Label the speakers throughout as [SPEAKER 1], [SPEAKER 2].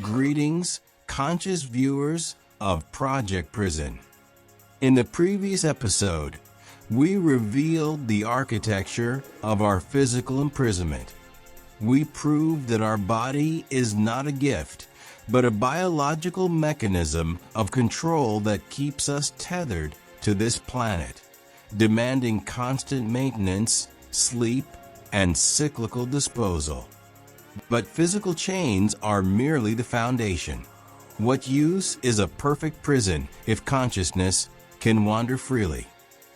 [SPEAKER 1] Greetings, conscious viewers of Project Prison. In the previous episode, we revealed the architecture of our physical imprisonment. We proved that our body is not a gift, but a biological mechanism of control that keeps us tethered to this planet, demanding constant maintenance, sleep, and cyclical disposal. But physical chains are merely the foundation. What use is a perfect prison if consciousness can wander freely?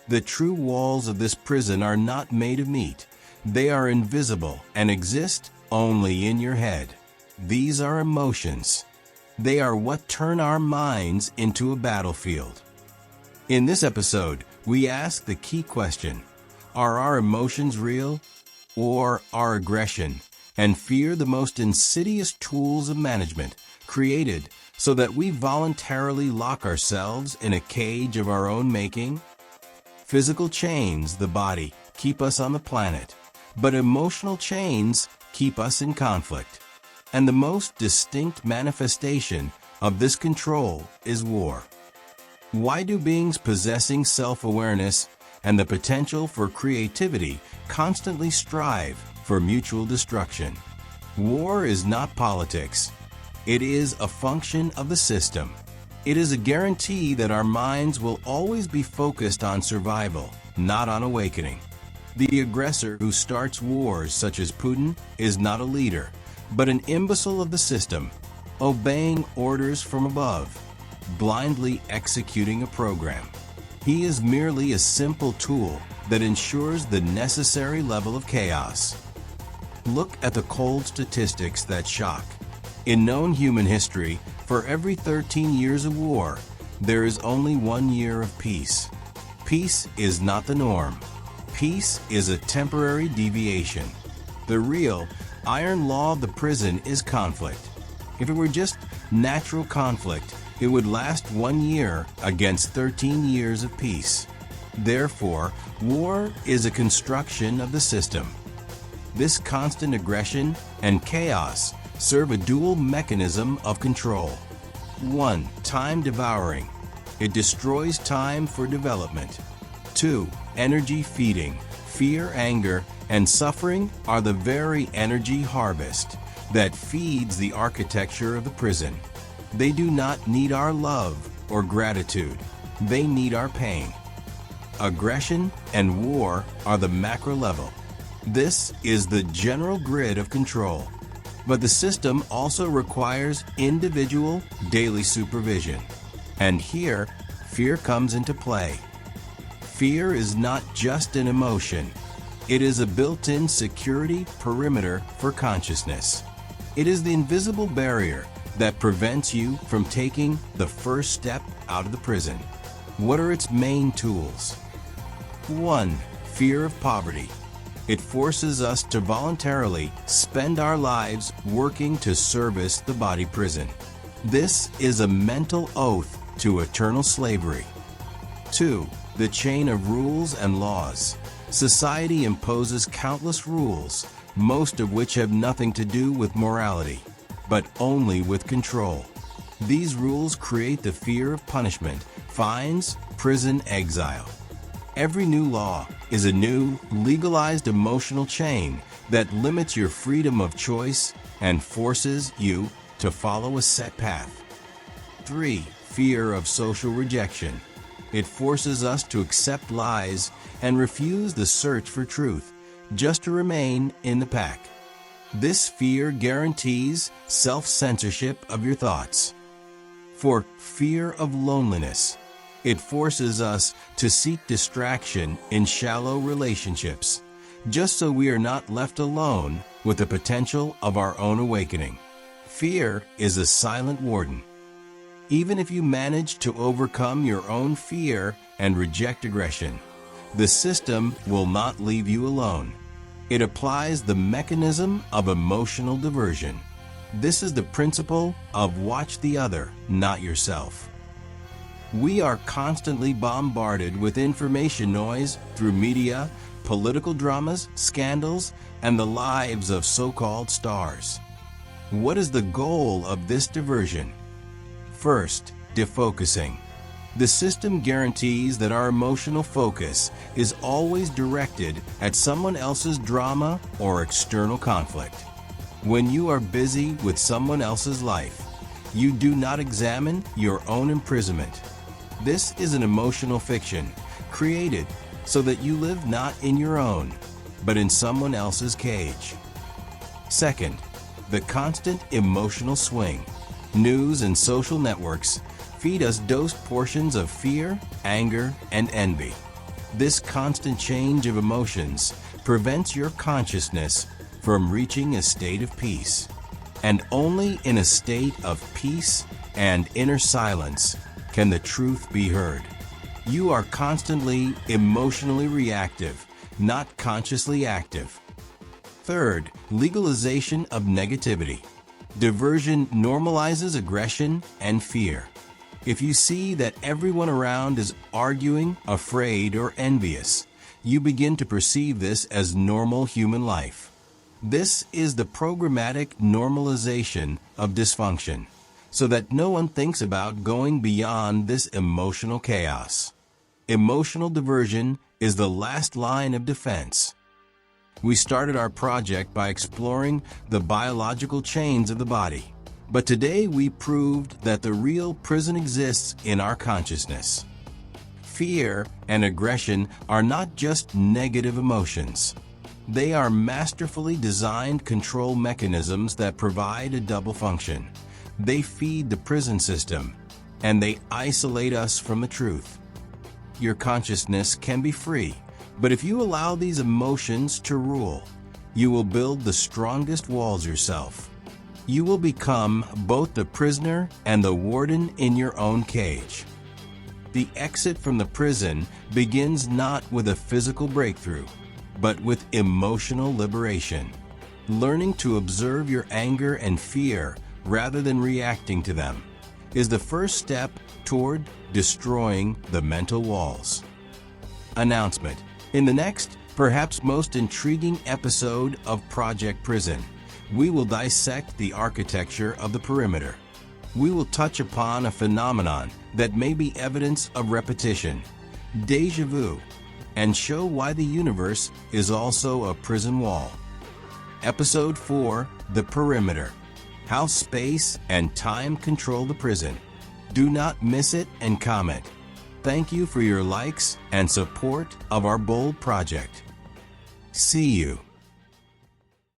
[SPEAKER 1] The true walls of this prison are not made of meat. They are invisible and exist only in your head. These are emotions. They are what turn our minds into a battlefield. In this episode, we ask the key question: are our emotions real, or are aggression and fear the most insidious tools of management, created so that we voluntarily lock ourselves in a cage of our own making? Physical chains, the body, keep us on the planet, but emotional chains keep us in conflict. And the most distinct manifestation of this control is war. Why do beings possessing self-awareness and the potential for creativity constantly strive for mutual destruction? War is not politics. It is a function of the system. It is a guarantee that our minds will always be focused on survival, not on awakening. The aggressor who starts wars, such as Putin, is not a leader, but an imbecile of the system, obeying orders from above, blindly executing a program. He is merely a simple tool that ensures the necessary level of chaos. Look at the cold statistics that shock. In known human history, for every 13 years of war, there is only 1 year of peace. Peace is not the norm. Peace is a temporary deviation. The real, iron law of the prison is conflict. If it were just natural conflict, it would last 1 year against 13 years of peace. Therefore, war is a construction of the system. This constant aggression and chaos serve a dual mechanism of control. 1. Time devouring. It destroys time for development. 2. Energy feeding. Fear, anger, and suffering are the very energy harvest that feeds the architecture of the prison. They do not need our love or gratitude. They need our pain. Aggression and war are the macro level. This is the general grid of control. But the system also requires individual, daily supervision. And here, fear comes into play. Fear is not just an emotion. It is a built-in security perimeter for consciousness. It is the invisible barrier that prevents you from taking the first step out of the prison. What are its main tools? 1. Fear of poverty. It forces us to voluntarily spend our lives working to service the body prison. This is a mental oath to eternal slavery. 2. The chain of rules and laws. Society imposes countless rules, most of which have nothing to do with morality, but only with control. These rules create the fear of punishment, fines, prison, exile. Every new law is a new, legalized emotional chain that limits your freedom of choice and forces you to follow a set path. 3. Fear of social rejection. It forces us to accept lies and refuse the search for truth, just to remain in the pack. This fear guarantees self-censorship of your thoughts. 4. Fear of loneliness. It forces us to seek distraction in shallow relationships, just so we are not left alone with the potential of our own awakening. Fear is a silent warden. Even if you manage to overcome your own fear and reject aggression, the system will not leave you alone. It applies the mechanism of emotional diversion. This is the principle of watch the other, not yourself. We are constantly bombarded with information noise through media, political dramas, scandals, and the lives of so-called stars. What is the goal of this diversion? First, defocusing. The system guarantees that our emotional focus is always directed at someone else's drama or external conflict. When you are busy with someone else's life, you do not examine your own imprisonment. This is an emotional fiction created so that you live not in your own, but in someone else's cage. Second, the constant emotional swing. News and social networks feed us dosed portions of fear, anger, and envy. This constant change of emotions prevents your consciousness from reaching a state of peace. And only in a state of peace and inner silence can the truth be heard. You are constantly emotionally reactive, not consciously active. Third, legalization of negativity. Diversion normalizes aggression and fear. If you see that everyone around is arguing, afraid, or envious, you begin to perceive this as normal human life. This is the programmatic normalization of dysfunction, so that no one thinks about going beyond this emotional chaos. Emotional diversion is the last line of defense. We started our project by exploring the biological chains of the body, but today we proved that the real prison exists in our consciousness. Fear and aggression are not just negative emotions. They are masterfully designed control mechanisms that provide a double function. They feed the prison system, and they isolate us from the truth. Your consciousness can be free, but if you allow these emotions to rule, you will build the strongest walls yourself. You will become both the prisoner and the warden in your own cage. The exit from the prison begins not with a physical breakthrough, but with emotional liberation. Learning to observe your anger and fear rather than reacting to them is the first step toward destroying the mental walls. Announcement. In the next, perhaps most intriguing episode of Project Prison, we will dissect the architecture of the perimeter. We will touch upon a phenomenon that may be evidence of repetition, déjà vu, and show why the universe is also a prison wall. Episode 4, The Perimeter. How space and time control the prison. Do not miss it and comment. Thank you for your likes and support of our bold project. See you.